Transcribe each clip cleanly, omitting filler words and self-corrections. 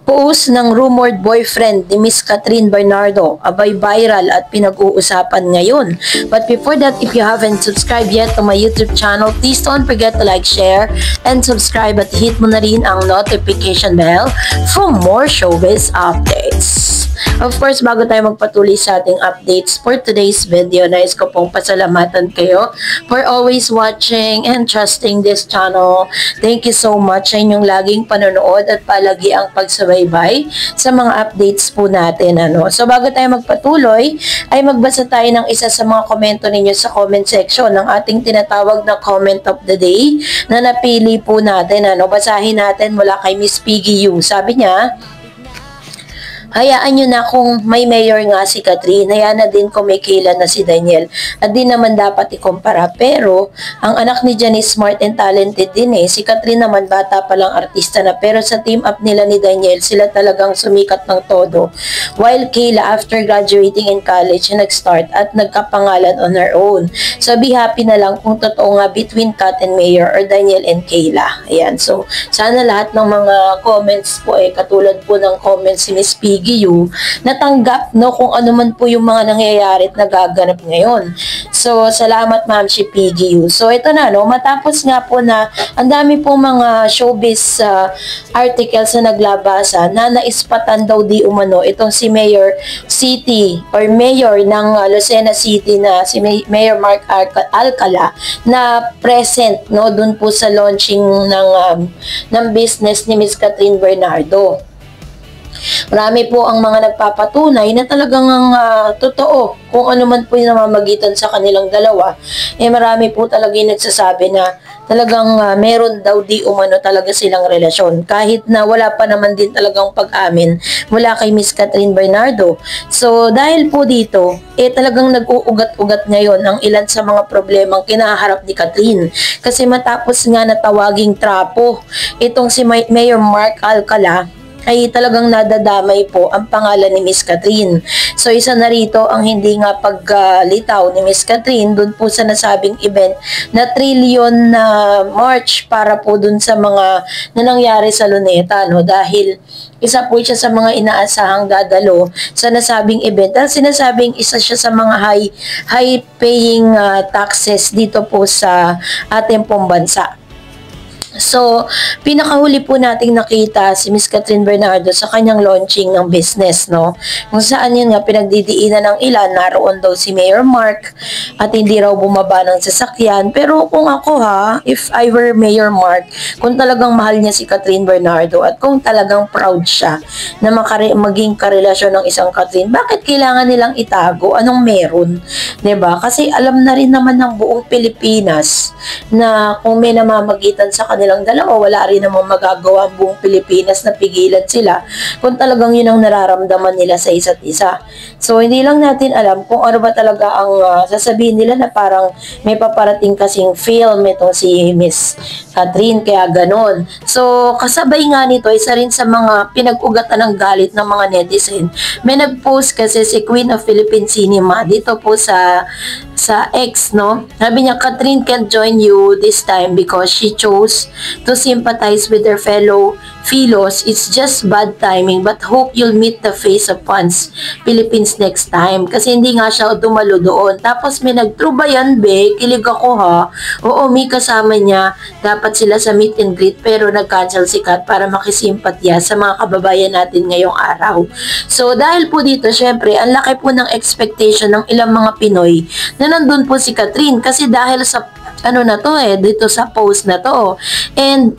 Post ng rumored boyfriend ni Miss Catherine Bernardo, abay viral at pinag-uusapan ngayon. But before that, if you haven't subscribed yet to my YouTube channel, please don't forget to like, share, and subscribe at hit mo na rin ang notification bell for more showbiz updates. Of course, bago tayo magpatuloy sa ating updates for today's video, nais ko pong pasalamatan kayo for always watching and trusting this channel. Thank you so much sa inyong laging panonood at palagi ang pagsubaybay sa mga updates po natin. So bago tayo magpatuloy, ay magbasa tayo ng isa sa mga komento ninyo sa comment section ng ating tinatawag na comment of the day na napili po natin. Basahin natin mula kay Miss Piggy Yu. Sabi niya, hayaan nyo na kung may mayor nga si Catherine, hayaan na din kung may Kayla na si Daniel. At di naman dapat ikumpara. Pero, ang anak ni Janice smart and talented din eh. Si Catherine naman bata pa lang artista na. Pero sa team up nila ni Daniel, sila talagang sumikat ng todo. While Kayla, after graduating in college, nag-start at nagkapangalan on her own. So, be happy na lang kung totoo nga between Kat and Mayor or Daniel and Kayla. Ayan. So, sana lahat ng mga comments po katulad po ng comments si Miss P. natanggap kung ano man po yung mga nangyayari at nagaganap ngayon. So, salamat ma'am si PGU. So, ito na matapos nga po na ang dami pong mga showbiz articles na naglabasan na naispatan daw di umano itong si Mayor City or Mayor ng Lucena City na si Mayor Mark Alcala na present dun po sa launching ng business ni Miss Catherine Bernardo. Marami po ang mga nagpapatunay na talagang totoo kung ano man po yung namamagitan sa kanilang dalawa. Marami po talaga yung nagsasabi na talagang meron daw di umano talaga silang relasyon. Kahit na wala pa naman din talagang pag-amin mula kay Miss Catherine Bernardo. So dahil po dito, talagang nag-uugat-ugat ngayon ang ilan sa mga problemang kinaharap ni Catherine. Kasi matapos nga natawaging trapo, itong si Mayor Mark Alcala, ay talagang nadadamay po ang pangalan ni Miss Catherine. So isa na rito ang hindi nga paglitaw ni Miss Catherine dun po sa nasabing event na trillion na march para po dun sa mga na nangyari sa Luneta. Dahil isa po siya sa mga inaasahang dadalo sa nasabing event. At sinasabing isa siya sa mga high paying taxes dito po sa ating pong bansa. So, pinakahuli po nating nakita si Miss Catherine Bernardo sa kanyang launching ng business, Kung saan yun nga pinagdidiinan ng ilan, naroon daw si Mayor Mark at hindi raw bumaba ng sasakyan. Pero kung ako if I were Mayor Mark, kung talagang mahal niya si Catherine Bernardo at kung talagang proud siya na maging karelasyon ng isang Catherine, bakit kailangan nilang itago? Anong meron? 'Di ba? Kasi alam na rin naman ng buong Pilipinas na kung may namamagitan sa kanila dalawa, wala rin namang magagawa ang buong Pilipinas na pigilan sila kung talagang yun ang nararamdaman nila sa isa't isa. So, hindi lang natin alam kung ano ba talaga ang sasabihin nila na parang may paparating kasing film itong si Miss Catherine, kaya ganon. So, kasabay nga nito, isa rin sa mga pinag-ugatan ng galit ng mga netizen. May nag-post kasi si Queen of Philippine Cinema dito po sa X, Sabi niya, Catherine can't join you this time because she chose to sympathize with their fellow Philos. It's just bad timing but hope you'll meet the face of fans Philippines next time. Kasi hindi nga siya dumalo doon. Tapos may nag-true ba yan, be? Kilig ako Oo, may kasama niya. Dapat sila sa meet and greet pero nag-cancel si Kat para makisimpatya sa mga kababayan natin ngayong araw. So dahil po dito, syempre, ang laki po ng expectation ng ilang mga Pinoy na nandun po si Catherine kasi dahil sa dito sa post na to. And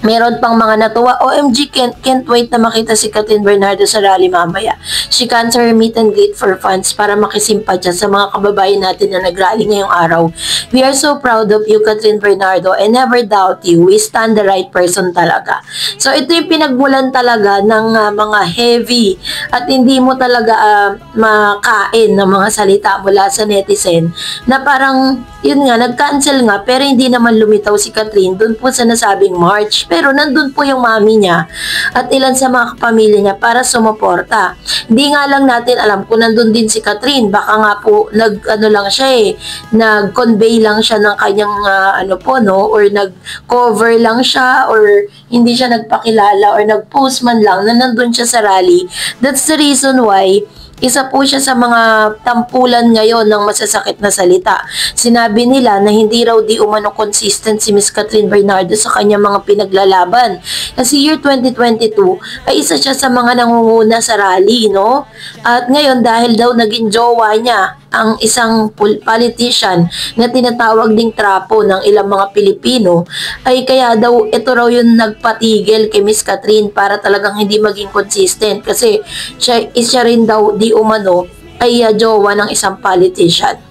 meron pang mga natuwa. OMG, can't wait na makita si Catherine Bernardo sa rally mamaya. She cancel her meet and greet for fans para makisimpatya sa mga kababayan natin na nagrally ngayong araw. We are so proud of you, Catherine Bernardo, and never doubt you. We stand the right person talaga. So, ito yung pinagmulan talaga ng mga heavy at hindi mo talaga makain ng mga salita mula sa netizen na parang yun nga, nag-cancel nga, pero hindi naman lumitaw si Catherine dun po sa nasabing March. Pero nandun po yung mami niya at ilan sa mga kapamilya niya para sumuporta. Hindi nga lang natin alam kung nandun din si Catherine, baka nga po nag-convey lang siya ng kanyang or nag-cover lang siya or hindi siya nagpakilala or nag-post man lang na nandun siya sa rally. That's the reason why isa po siya sa mga tampulan ngayon ng masasakit na salita. Sinabi nila na hindi raw di umano consistent si Miss Catherine Bernardo sa kanyang mga pinaglalaban. Kasi year 2022 ay isa siya sa mga nangunguna sa rally, no? At ngayon dahil daw naging jowa niya ang isang politician na tinatawag ding trapo ng ilang mga Pilipino, ay kaya daw ito raw yung nagpatigil kay Miss Catherine para talagang hindi maging consistent kasi siya rin daw di umano ay jowa ng isang politician.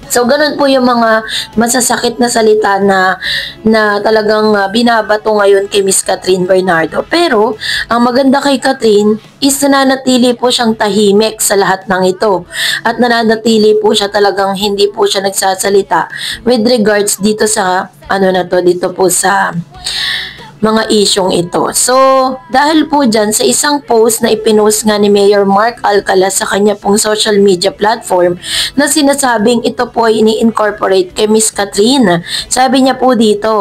So, ganun po yung mga masasakit na salita na talagang binabato ngayon kay Miss Catherine Bernardo. Pero, ang maganda kay Catherine is nananatili po siyang tahimik sa lahat ng ito. At nananatili po siya talagang hindi po siya nagsasalita with regards dito sa, dito po sa mga isyong ito. So, dahil po dyan, sa isang post na ipinost nga ni Mayor Mark Alcala sa kanya pong social media platform na sinasabing ito po ay ini-incorporate kay Miss Catherine. Sabi niya po dito,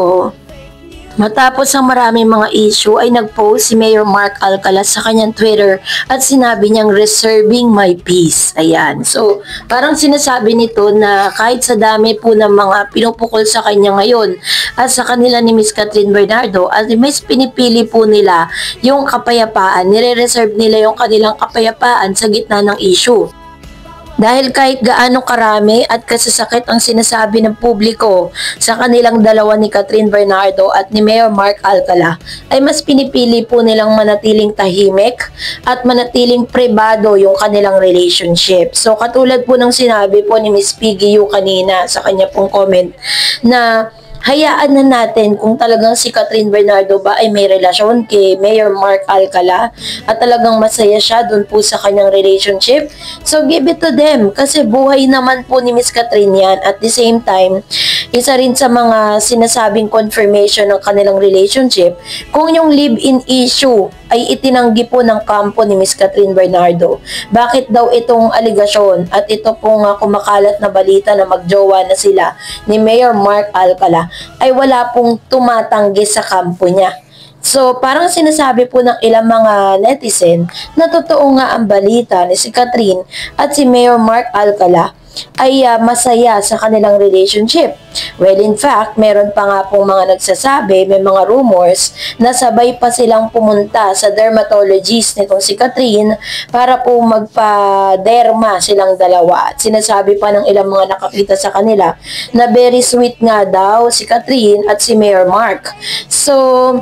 matapos ang maraming mga issue ay nag-post si Mayor Mark Alcala sa kanyang Twitter at sinabi niyang reserving my peace. Ayan. So, parang sinasabi nito na kahit sa dami po ng mga pinupukol sa kanya ngayon at sa kanila ni Miss Catherine Bernardo, at mas pinipili po nila yung kapayapaan, nire-reserve nila yung kanilang kapayapaan sa gitna ng issue. Dahil kahit gaano karami at kasasakit ang sinasabi ng publiko sa kanilang dalawa ni Catherine Bernardo at ni Mayor Mark Alcala, ay mas pinipili po nilang manatiling tahimik at manatiling pribado yung kanilang relationship. So katulad po ng sinabi po ni Miss Piggy Yu kanina sa kanya pong comment na hayaan na natin kung talagang si Catherine Bernardo ba ay may relasyon kay Mayor Mark Alcala at talagang masaya siya dun po sa kanyang relationship. So give it to them kasi buhay naman po ni Miss Catherine yan. At the same time, isa rin sa mga sinasabing confirmation ng kanilang relationship kung yung live-in issue ay itinanggi po ng kampo ni Miss Catherine Bernardo. Bakit daw itong aligasyon at ito pong kumakalat na balita na magjowa na sila ni Mayor Mark Alcala ay wala pong tumatanggi sa kampo niya. So, parang sinasabi po ng ilang mga netizen na totoo nga ang balita ni si Catherine at si Mayor Mark Alcala ay masaya sa kanilang relationship. Well, in fact, meron pa nga pong mga nagsasabi, may mga rumors na sabay pa silang pumunta sa dermatologist nitong si Catherine para po magpa-derma silang dalawa. At sinasabi pa ng ilang mga nakakita sa kanila na very sweet nga daw si Catherine at si Mayor Mark. So,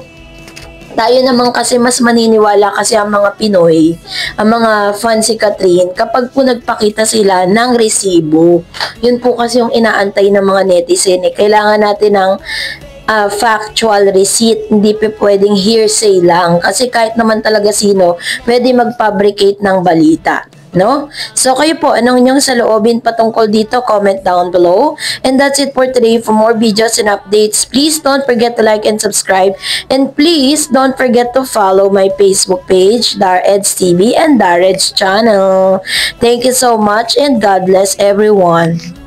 tayo naman kasi mas maniniwala kasi ang mga Pinoy, ang mga fans si Catherine, kapag po nagpakita sila ng resibo. Yun po kasi yung inaantay ng mga netizen. Kailangan natin ng factual receipt, hindi pa pwedeng hearsay lang. Kasi kahit naman talaga sino, pwede mag-fabricate ng balita. No? So kayo po, anong inyong saloobin patungkol dito? Comment down below. And that's it for today. For more videos and updates, please don't forget to like and subscribe. And please don't forget to follow my Facebook page, Dareds TV and Dareds channel. Thank you so much and God bless everyone.